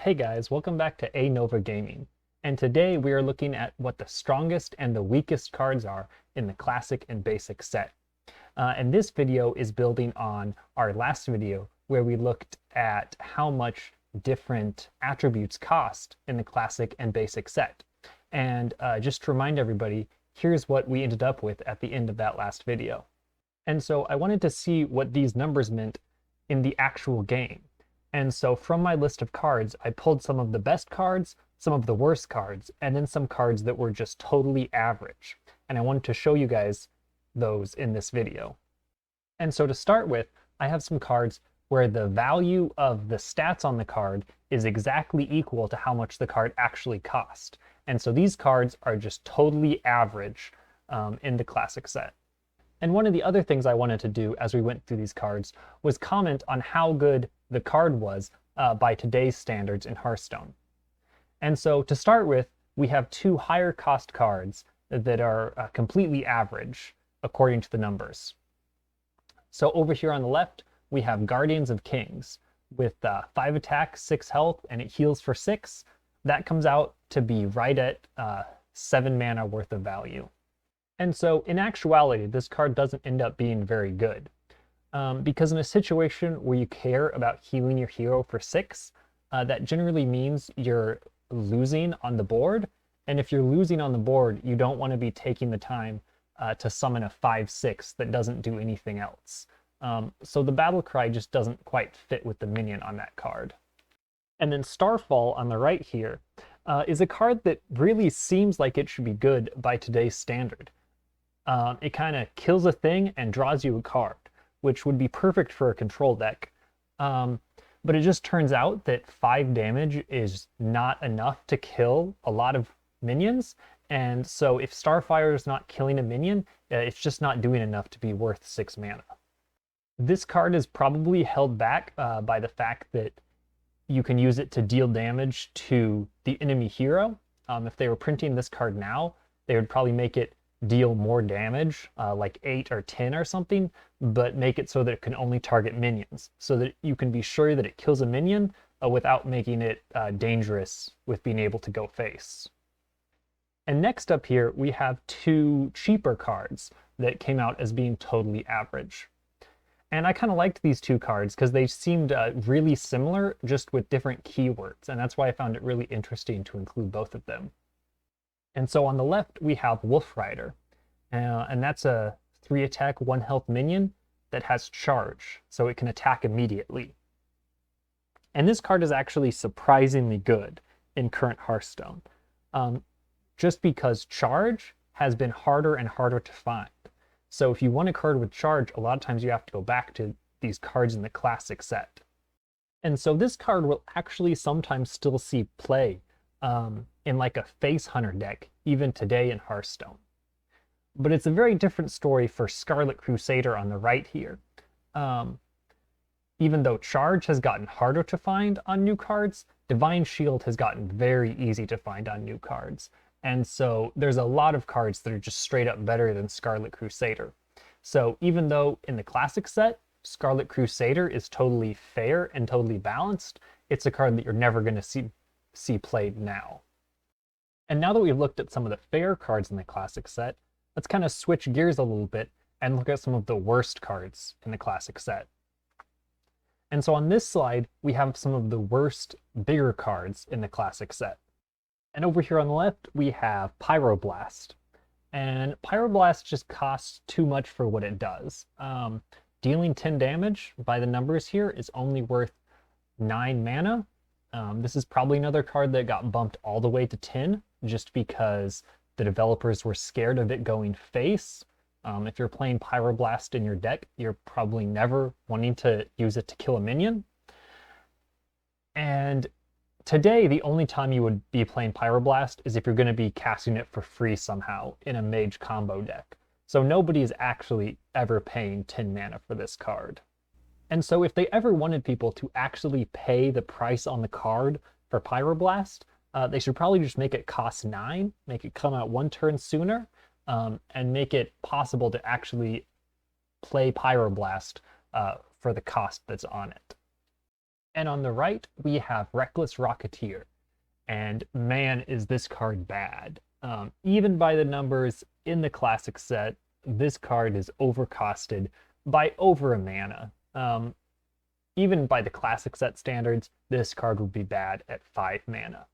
Hey guys, welcome back to A Nova Gaming. And today we are looking at what the strongest and the weakest cards are in the Classic and Basic set. And this video is building on our last video where we looked at how much different attributes cost in the Classic and Basic set. And just to remind everybody, here's what we ended up with at the end of that last video. And so I wanted to see what these numbers meant in the actual game. And so from my list of cards, I pulled some of the best cards, some of the worst cards, and then some cards that were just totally average. And I wanted to show you guys those in this video. And so to start with, I have some cards where the value of the stats on the card is exactly equal to how much the card actually cost. And so these cards are just totally average in the Classic set. And one of the other things I wanted to do as we went through these cards was comment on how good the card was by today's standards in Hearthstone. And so to start with, we have two higher cost cards that are completely average according to the numbers. So over here on the left, we have Guardians of Kings with 5 attack, 6 health, and it heals for 6. That comes out to be right at 7 mana worth of value. And so in actuality, this card doesn't end up being very good. Because in a situation where you care about healing your hero for 6, that generally means you're losing on the board. And if you're losing on the board, you don't want to be taking the time to summon a 5/6 that doesn't do anything else. So the battle cry just doesn't quite fit with the minion on that card. And then Starfall on the right here is a card that really seems like it should be good by today's standard. It kind of kills a thing and draws you a card, which would be perfect for a control deck. But it just turns out that 5 damage is not enough to kill a lot of minions. And so if Starfire is not killing a minion, it's just not doing enough to be worth 6 mana. This card is probably held back by the fact that you can use it to deal damage to the enemy hero. If they were printing this card now, they would probably make it deal more damage, like 8 or 10 or something, but make it so that it can only target minions, so that you can be sure that it kills a minion without making it dangerous with being able to go face. And next up here, we have 2 cheaper cards that came out as being totally average. And I kind of liked these 2 cards because they seemed really similar, just with different keywords, and that's why I found it really interesting to include both of them. And so on the left, we have Wolf Rider, and that's a 3 attack, 1 health minion that has charge, so it can attack immediately. And this card is actually surprisingly good in current Hearthstone, just because charge has been harder and harder to find. So if you want a card with charge, a lot of times you have to go back to these cards in the Classic set. And so this card will actually sometimes still see play in like a Face Hunter deck, even today in Hearthstone. But it's a very different story for Scarlet Crusader on the right here. Even though Charge has gotten harder to find on new cards, Divine Shield has gotten very easy to find on new cards. And so there's a lot of cards that are just straight up better than Scarlet Crusader. So even though in the Classic set, Scarlet Crusader is totally fair and totally balanced, it's a card that you're never going to see played now. And now that we've looked at some of the fair cards in the Classic set, let's kind of switch gears a little bit and look at some of the worst cards in the Classic set. And so on this slide, we have some of the worst, bigger cards in the Classic set. And over here on the left, we have Pyroblast. And Pyroblast just costs too much for what it does. Dealing 10 damage by the numbers here is only worth 9 mana. This is probably another card that got bumped all the way to 10 just because the developers were scared of it going face. If you're playing Pyroblast in your deck, you're probably never wanting to use it to kill a minion. And today, the only time you would be playing Pyroblast is if you're going to be casting it for free somehow in a mage combo deck. So nobody is actually ever paying 10 mana for this card. And so if they ever wanted people to actually pay the price on the card for Pyroblast, they should probably just make it cost 9, make it come out 1 turn sooner, and make it possible to actually play Pyroblast for the cost that's on it. And on the right, we have Reckless Rocketeer. And man, is this card bad. Even by the numbers in the classic set, this card is overcosted by over a mana. Even by the classic set standards, this card would be bad at 5 mana.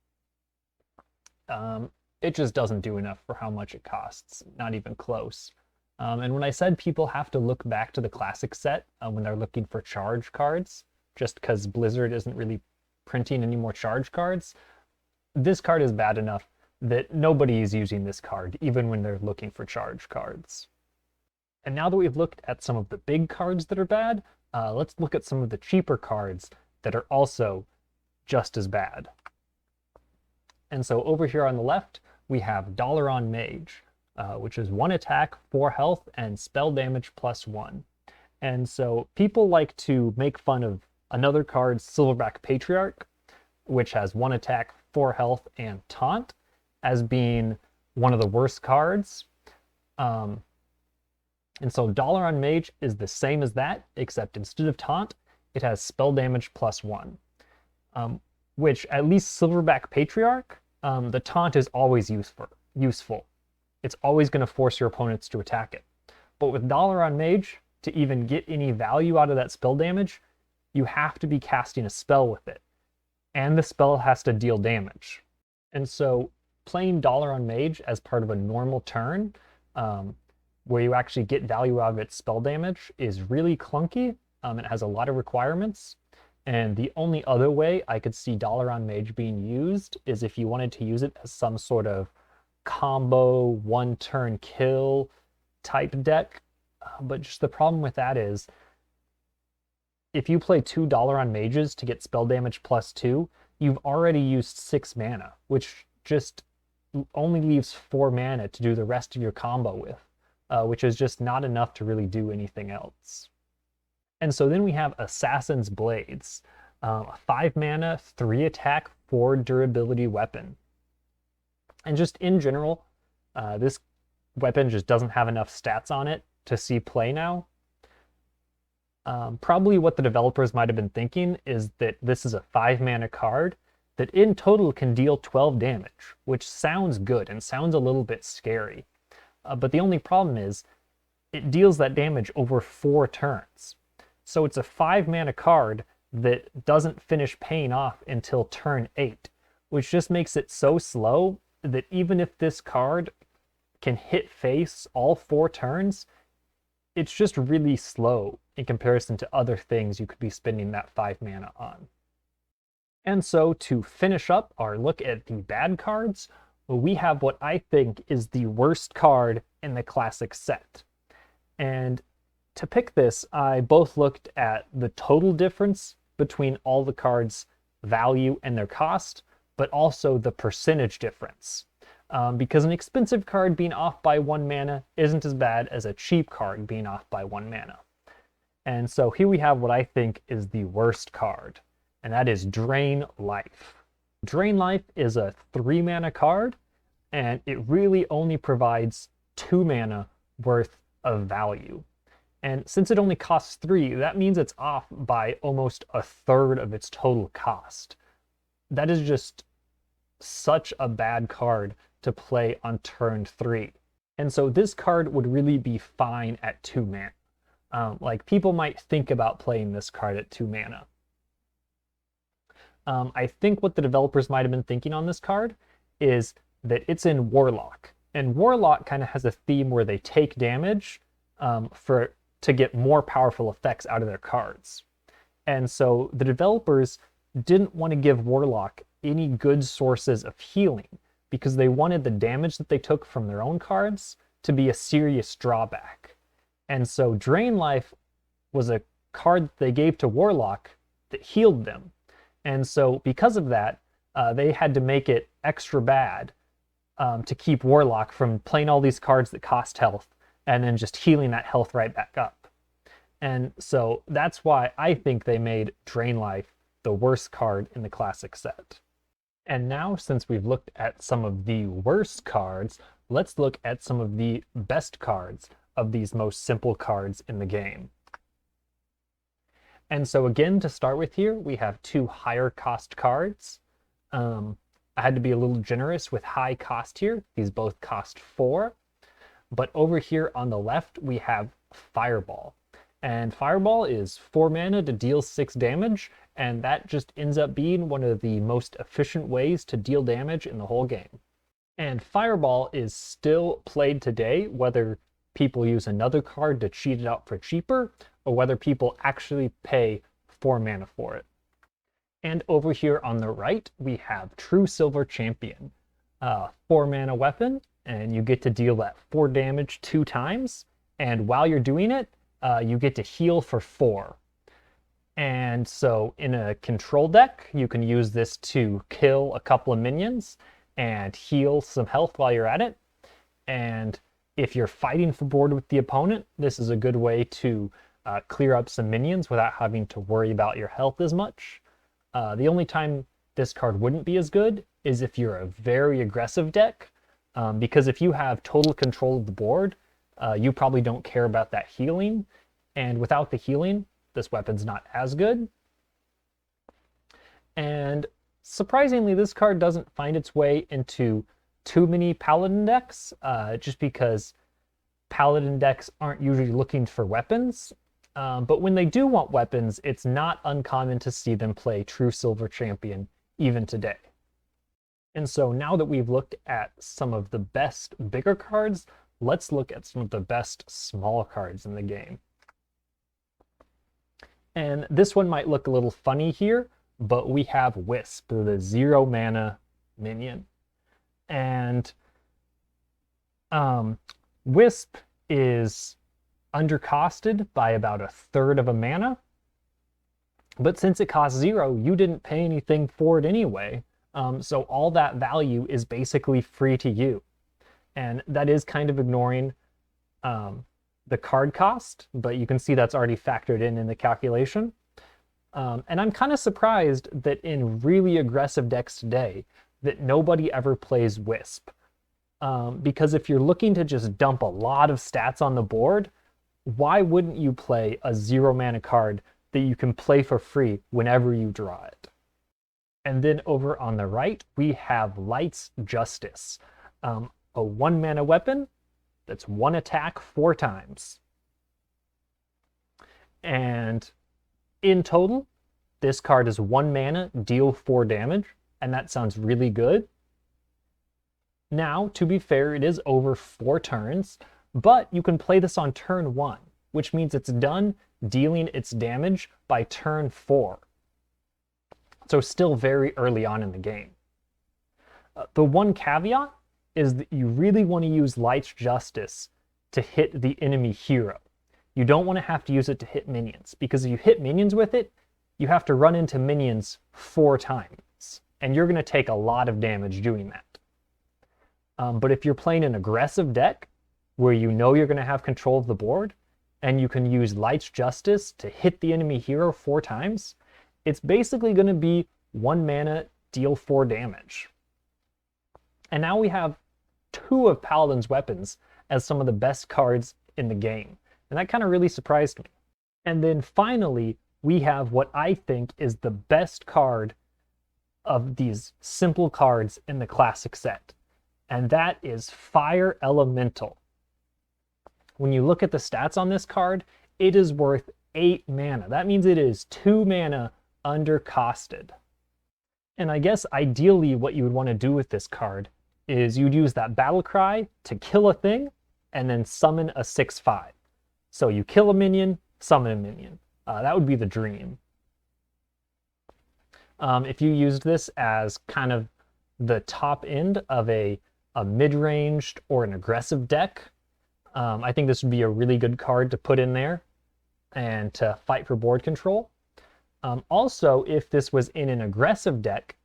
It just doesn't do enough for how much it costs, not even close. And when I said people have to look back to the classic set when they're looking for charge cards, just because Blizzard isn't really printing any more charge cards, this card is bad enough that nobody is using this card, even when they're looking for charge cards. And now that we've looked at some of the big cards that are bad, let's look at some of the cheaper cards that are also just as bad. And so over here on the left, we have Dalaran Mage, which is 1 attack, 4 health, and spell damage +1. And so people like to make fun of another card, Silverback Patriarch, which has 1 attack, 4 health, and taunt, as being one of the worst cards. And so Dalaran Mage is the same as that, except instead of taunt, it has spell damage +1. Which, at least Silverback Patriarch, the taunt is always useful. It's always going to force your opponents to attack it. But with Dalaran Mage, to even get any value out of that spell damage, you have to be casting a spell with it. And the spell has to deal damage. And so playing Dalaran Mage as part of a normal turn, where you actually get value out of its spell damage, is really clunky. It has a lot of requirements. And the only other way I could see Dalaran Mage being used is if you wanted to use it as some sort of combo, one-turn kill type deck. But just the problem with that is, if you play 2 Dalaran Mages to get spell damage +2, you've already used 6 mana, which just only leaves 4 mana to do the rest of your combo with, which is just not enough to really do anything else. And so then we have Assassin's Blades, a 5 mana, 3 attack, 4 durability weapon. And just in general, this weapon just doesn't have enough stats on it to see play now. Probably what the developers might have been thinking is that this is a 5 mana card that in total can deal 12 damage, which sounds good and sounds a little bit scary. But the only problem is it deals that damage over 4 turns. So it's a 5 mana card that doesn't finish paying off until turn 8, which just makes it so slow that even if this card can hit face all 4 turns, it's just really slow in comparison to other things you could be spending that 5 mana on. And so to finish up our look at the bad cards, we have what I think is the worst card in the classic set. And to pick this, I both looked at the total difference between all the cards' value and their cost, but also the percentage difference. Because an expensive card being off by 1 mana isn't as bad as a cheap card being off by 1 mana. And so here we have what I think is the worst card, and that is Drain Life. Drain Life is a 3 mana card, and it really only provides 2 mana worth of value. And since it only costs 3, that means it's off by almost a third of its total cost. That is just such a bad card to play on turn 3. And so this card would really be fine at 2 mana. Like, people might think about playing this card at 2 mana. I think what the developers might have been thinking on this card is that it's in Warlock. And Warlock kind of has a theme where they take damage to get more powerful effects out of their cards. And so the developers didn't want to give Warlock any good sources of healing because they wanted the damage that they took from their own cards to be a serious drawback. And so Drain Life was a card that they gave to Warlock that healed them. And so because of that, they had to make it extra bad to keep Warlock from playing all these cards that cost health and then just healing that health right back up. And so that's why I think they made Drain Life the worst card in the classic set. And now, since we've looked at some of the worst cards, let's look at some of the best cards of these most simple cards in the game. And so again, to start with here, we have two higher cost cards. I had to be a little generous with high cost here. These both cost 4. But over here on the left, we have Fireball. And Fireball is 4 mana to deal 6 damage, and that just ends up being one of the most efficient ways to deal damage in the whole game. And Fireball is still played today, whether people use another card to cheat it out for cheaper, or whether people actually pay 4 mana for it. And over here on the right, we have True Silver Champion, 4 mana weapon, and you get to deal that 4 damage 2 times. And while you're doing it, you get to heal for 4. And so in a control deck, you can use this to kill a couple of minions and heal some health while you're at it. And if you're fighting for board with the opponent, this is a good way to clear up some minions without having to worry about your health as much. The only time this card wouldn't be as good is if you're a very aggressive deck, because if you have total control of the board, you probably don't care about that healing, and without the healing, this weapon's not as good. And surprisingly, this card doesn't find its way into too many Paladin decks, just because Paladin decks aren't usually looking for weapons. But when they do want weapons, it's not uncommon to see them play True Silver Champion even today. And so now that we've looked at some of the best bigger cards, let's look at some of the best small cards in the game. And this one might look a little funny here, but we have Wisp, the 0 mana minion. And Wisp is undercosted by about 1/3 of a mana, but since it costs 0, you didn't pay anything for it anyway, so all that value is basically free to you. And that is kind of ignoring the card cost, but you can see that's already factored in the calculation. And I'm kind of surprised that in really aggressive decks today that nobody ever plays Wisp, because if you're looking to just dump a lot of stats on the board, why wouldn't you play a 0 mana card that you can play for free whenever you draw it? And then over on the right, we have Light's Justice, a 1 mana weapon that's 1 attack 4 times. And in total, this card is 1 mana, deal 4 damage, and that sounds really good. Now, to be fair, it is over 4 turns, but you can play this on turn 1, which means it's done dealing its damage by turn 4. So still very early on in the game. The one caveat is that you really want to use Light's Justice to hit the enemy hero. You don't want to have to use it to hit minions, because if you hit minions with it, you have to run into minions 4 times, and you're going to take a lot of damage doing that. But if you're playing an aggressive deck, where you know you're going to have control of the board, and you can use Light's Justice to hit the enemy hero 4 times, it's basically going to be 1 mana, deal 4 damage. And now we have 2 of Paladin's weapons as some of the best cards in the game. And that kind of really surprised me. And then finally, we have what I think is the best card of these simple cards in the classic set. And that is Fire Elemental. When you look at the stats on this card, it is worth 8 mana. That means it is 2 mana undercosted. And I guess ideally what you would want to do with this card is you'd use that battle cry to kill a thing and then summon a 6/5. So you kill a minion, summon a minion. That would be the dream. If you used this as kind of the top end of a mid-ranged or an aggressive deck, I think this would be a really good card to put in there and to fight for board control. Also, if this was in an aggressive deck,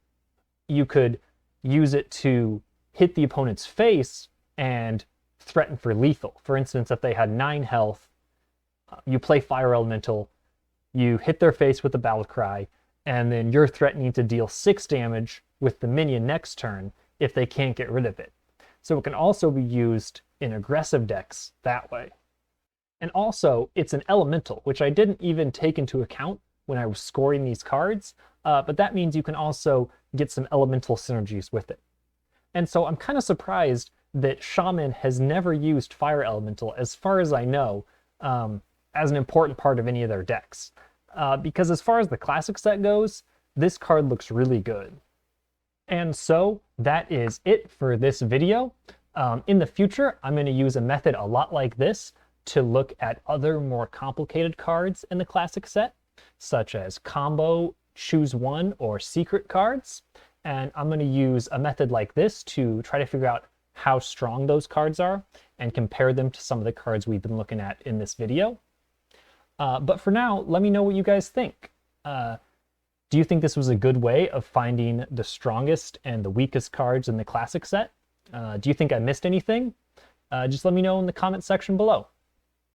you could use it to hit the opponent's face and threaten for lethal. For instance, if they had 9 health, you play Fire Elemental, you hit their face with the Battle Cry, and then you're threatening to deal 6 damage with the minion next turn if they can't get rid of it. So it can also be used in aggressive decks that way. And also, it's an elemental, which I didn't even take into account when I was scoring these cards, but that means you can also get some elemental synergies with it. And so I'm kind of surprised that Shaman has never used Fire Elemental, as far as I know, as an important part of any of their decks. Because as far as the classic set goes, this card looks really good. And so that is it for this video. In the future, I'm going to use a method a lot like this to look at other more complicated cards in the classic set, such as combo, choose one, or secret cards. And I'm going to use a method like this to try to figure out how strong those cards are and compare them to some of the cards we've been looking at in this video. But for now, let me know what you guys think. Do you think this was a good way of finding the strongest and the weakest cards in the classic set? Do you think I missed anything? Just let me know in the comment section below.